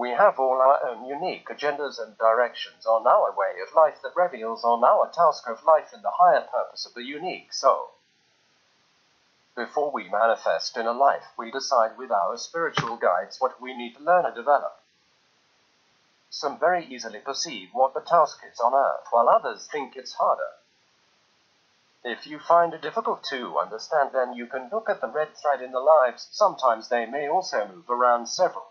We have all our own unique agendas and directions on our way of life that reveals on our task of life and the higher purpose of the unique soul. Before we manifest in a life, we decide with our spiritual guides what we need to learn and develop. Some very easily perceive what the task is on earth, while others think it's harder. If you find it difficult to understand, then you can look at the red thread in the lives. Sometimes they may also move around several.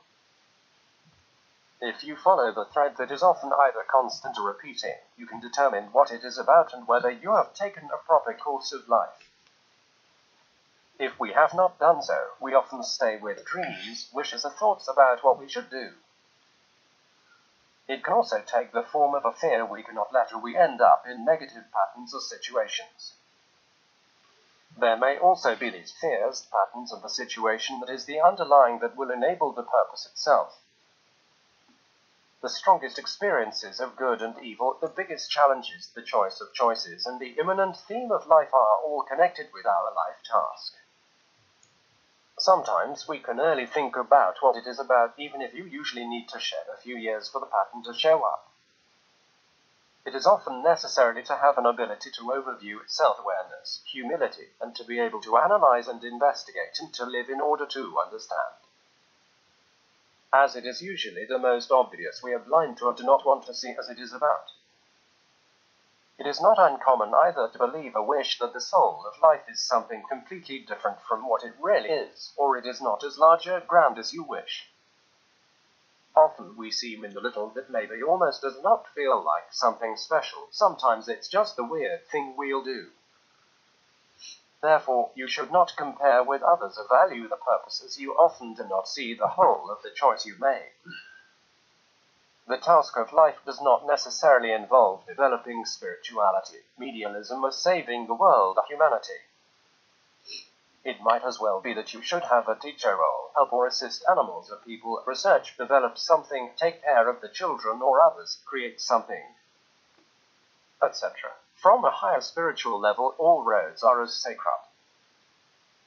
If you follow the thread that is often either constant or repeating, you can determine what it is about and whether you have taken a proper course of life. If we have not done so, we often stay with dreams, wishes, or thoughts about what we should do. It can also take the form of a fear we cannot let, or we end up in negative patterns or situations. There may also be these fears, patterns, and the situation that is the underlying that will enable the purpose itself. The strongest experiences of good and evil, the biggest challenges, the choice of choices, and the immanent theme of life are all connected with our life task. Sometimes we can early think about what it is about, even if you usually need to shed a few years for the pattern to show up. It is often necessary to have an ability to overview self-awareness, humility, and to be able to analyze and investigate and to live in order to understand. As it is usually the most obvious, we are blind to or do not want to see as it is about. It is not uncommon either to believe or wish that the soul of life is something completely different from what it really is, or it is not as large or grand as you wish. Often we seem in the little that maybe almost does not feel like something special. Sometimes it's just the weird thing we'll do. Therefore, you should not compare with others or value the purposes. You often do not see the whole of the choice you made. The task of life does not necessarily involve developing spirituality, medialism, or saving the world or humanity. It might as well be that you should have a teacher role, help or assist animals or people, research, develop something, take care of the children or others, create something, etc. From a higher spiritual level, all roads are as sacred.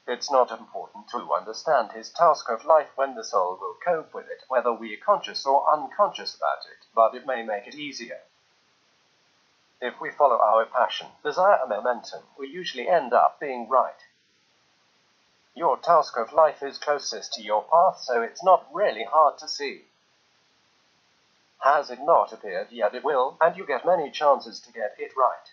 It's not important to understand his task of life when the soul will cope with it, whether we are conscious or unconscious about it, but it may make it easier. If we follow our passion, desire, and momentum, we usually end up being right. Your task of life is closest to your path, so it's not really hard to see. Has it not appeared yet? It will, and you get many chances to get it right.